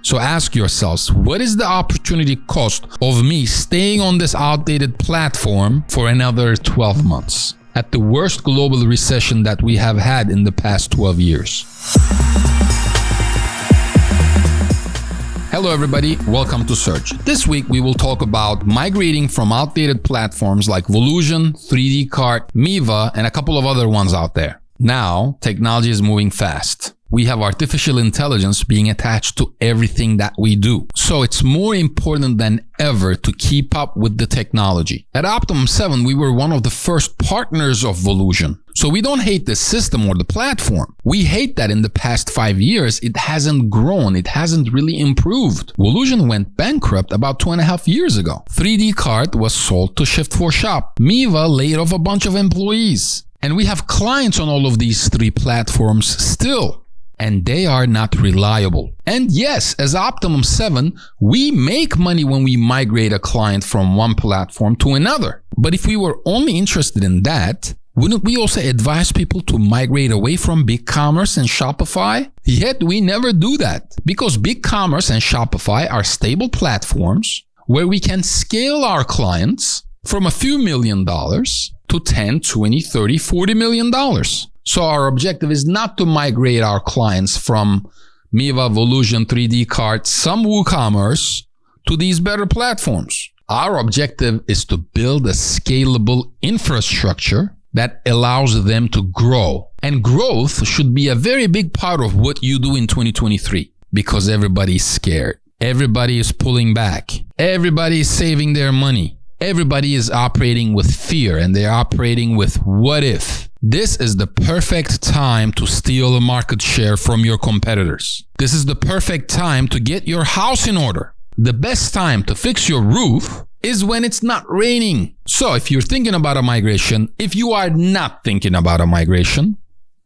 So ask yourselves, what is the opportunity cost of me staying on this outdated platform for another 12 months? At the worst global recession that we have had in the past 12 years. Hello everybody, welcome to Search. This week we will talk about migrating from outdated platforms like Volusion, 3dcart, Miva, and a couple of other ones out there. Now, technology is moving fast. We have artificial intelligence being attached to everything that we do. So it's more important than ever to keep up with the technology. At Optimum 7, we were one of the first partners of Volusion. So we don't hate the system or the platform. We hate that in the past 5 years, it hasn't grown. It hasn't really improved. Volusion went bankrupt about 2.5 years ago. 3dcart was sold to Shift4Shop. Miva laid off a bunch of employees. And we have clients on all of these three platforms still. And they are not reliable. And yes, as Optimum 7, we make money when we migrate a client from one platform to another. But if we were only interested in that, wouldn't we also advise people to migrate away from BigCommerce and Shopify? Yet we never do that. Because BigCommerce and Shopify are stable platforms where we can scale our clients from a few $1 million to 10, 20, 30, 40 $million. So our objective is not to migrate our clients from Miva, Volusion, 3dcart, some WooCommerce to these better platforms. Our objective is to build a scalable infrastructure that allows them to grow. And growth should be a very big part of what you do in 2023 because everybody's scared. Everybody is pulling back. Everybody is saving their money. Everybody is operating with fear and they're operating with what if. This is the perfect time to steal a market share from your competitors. This is the perfect time to get your house in order. The best time to fix your roof is when it's not raining. So if you're thinking about a migration, if you are not thinking about a migration,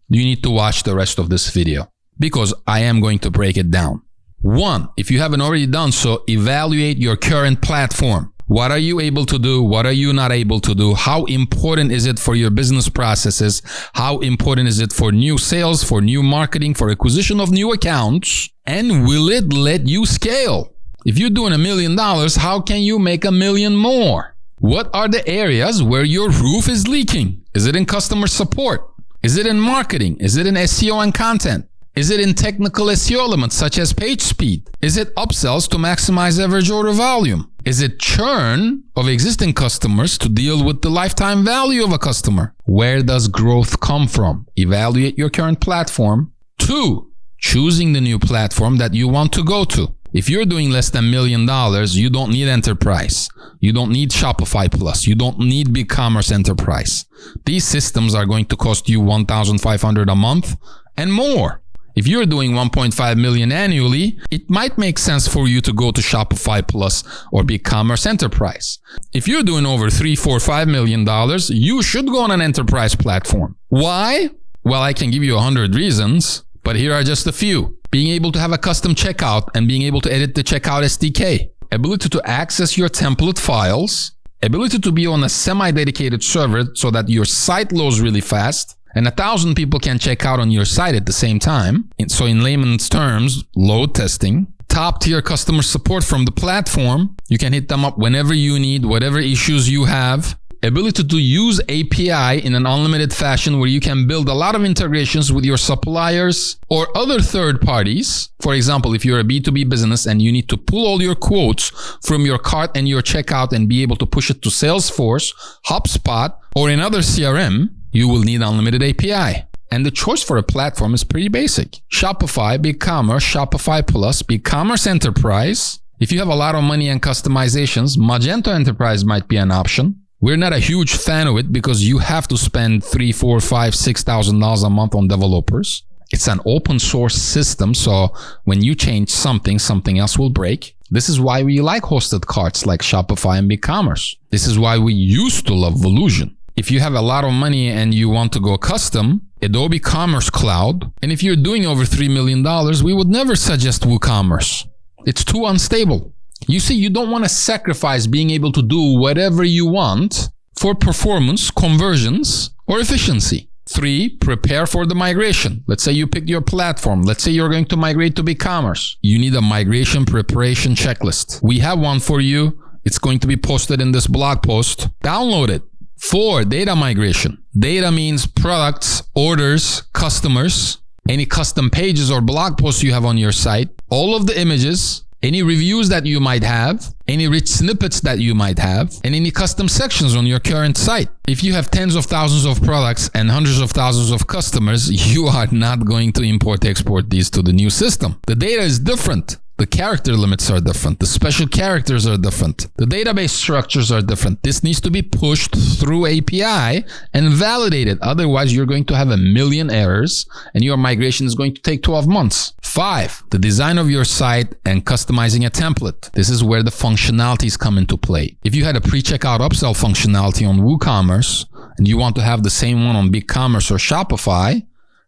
you need to watch the rest of this video because I am going to break it down. 1, if you haven't already done so, evaluate your current platform. What are you able to do? What are you not able to do? How important is it for your business processes? How important is it for new sales, for new marketing, for acquisition of new accounts? And will it let you scale? If you're doing $1 million, how can you make $1 million more? What are the areas where your roof is leaking? Is it in customer support? Is it in marketing? Is it in SEO and content? Is it in technical SEO elements such as page speed? Is it upsells to maximize average order volume? Is it churn of existing customers to deal with the lifetime value of a customer? Where does growth come from? Evaluate your current platform. 2, choosing the new platform that you want to go to. If you're doing less than $1 million, you don't need enterprise. You don't need Shopify Plus. You don't need BigCommerce Enterprise. These systems are going to cost you $1,500 a month and more. If you're doing 1.5 million annually, it might make sense for you to go to Shopify Plus or BigCommerce Enterprise. If you're doing over $3, $4, $5 million, you should go on an enterprise platform. Why? Well, I can give you 100 reasons, but here are just a few. Being able to have a custom checkout and being able to edit the checkout SDK. Ability to access your template files. Ability to be on a semi-dedicated server so that your site loads really fast. And 1,000 people can check out on your site at the same time. So in layman's terms, load testing. Top tier customer support from the platform. You can hit them up whenever you need, whatever issues you have. Ability to use API in an unlimited fashion where you can build a lot of integrations with your suppliers or other third parties. For example, if you're a B2B business and you need to pull all your quotes from your cart and your checkout and be able to push it to Salesforce, HubSpot, or another CRM, you will need unlimited API. And the choice for a platform is pretty basic. Shopify, BigCommerce, Shopify Plus, BigCommerce Enterprise. If you have a lot of money and customizations, Magento Enterprise might be an option. We're not a huge fan of it because you have to spend $3,000, $4,000, $5,000, $6,000 a month on developers. It's an open source system, so when you change something, something else will break. This is why we like hosted carts like Shopify and BigCommerce. This is why we used to love Volusion. If you have a lot of money and you want to go custom, Adobe Commerce Cloud, and if you're doing over $3 million, we would never suggest WooCommerce. It's too unstable. You see, you don't want to sacrifice being able to do whatever you want for performance, conversions, or efficiency. 3, prepare for the migration. Let's say you picked your platform. Let's say you're going to migrate to BigCommerce. You need a migration preparation checklist. We have one for you. It's going to be posted in this blog post. Download it. 4, data migration. Data means products, orders, customers, any custom pages or blog posts you have on your site, all of the images, any reviews that you might have, any rich snippets that you might have, and any custom sections on your current site. If you have tens of thousands of products and hundreds of thousands of customers, you are not going to import-export these to the new system. The data is different. The character limits are different. The special characters are different. The database structures are different. This needs to be pushed through API and validated. Otherwise, you're going to have a million errors and your migration is going to take 12 months. 5, the design of your site and customizing a template. This is where the functionalities come into play. If you had a pre-checkout upsell functionality on WooCommerce and you want to have the same one on BigCommerce or Shopify,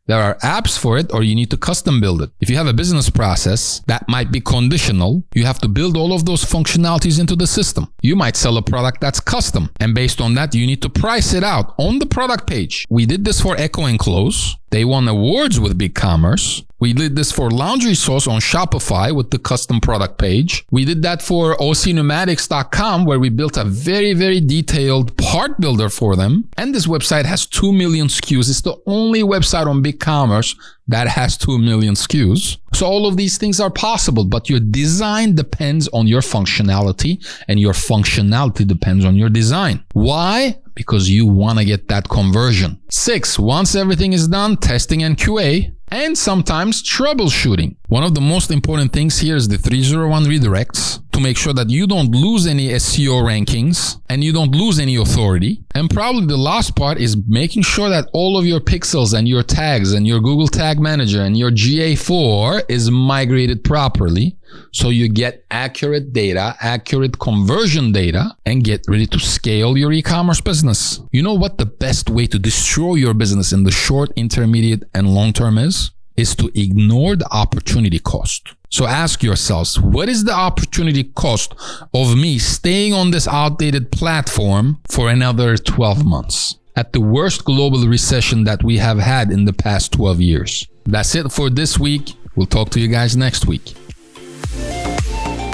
there are apps for it, or you need to custom build it. If you have a business process that might be conditional, you have to build all of those functionalities into the system. You might sell a product that's custom, and based on that, you need to price it out on the product page. We did this for Echo Enclose. They won awards with BigCommerce. We did this for Laundry Source on Shopify with the custom product page. We did that for ocpneumatics.com, where we built a very, very detailed part builder for them. And this website has 2 million SKUs. It's the only website on BigCommerce that has 2 million SKUs. So all of these things are possible, but your design depends on your functionality, and your functionality depends on your design. Why? Because you want to get that conversion. 6, once everything is done, testing and QA, and sometimes troubleshooting. One of the most important things here is the 301 redirects to make sure that you don't lose any SEO rankings and you don't lose any authority. And probably the last part is making sure that all of your pixels and your tags and your Google Tag Manager and your GA4 is migrated properly, so you get accurate data, accurate conversion data, and get ready to scale your e-commerce business. You know what the best way to destroy your business in the short, intermediate, and long term is? Is to ignore the opportunity cost. So ask yourselves, what is the opportunity cost of me staying on this outdated platform for another 12 months? At the worst global recession that we have had in the past 12 years. That's it for this week. We'll talk to you guys next week.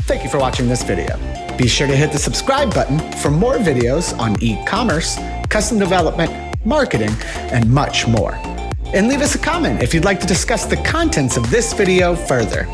Thank you for watching this video. Be sure to hit the subscribe button for more videos on e-commerce, custom development, marketing, and much more. And leave us a comment if you'd like to discuss the contents of this video further.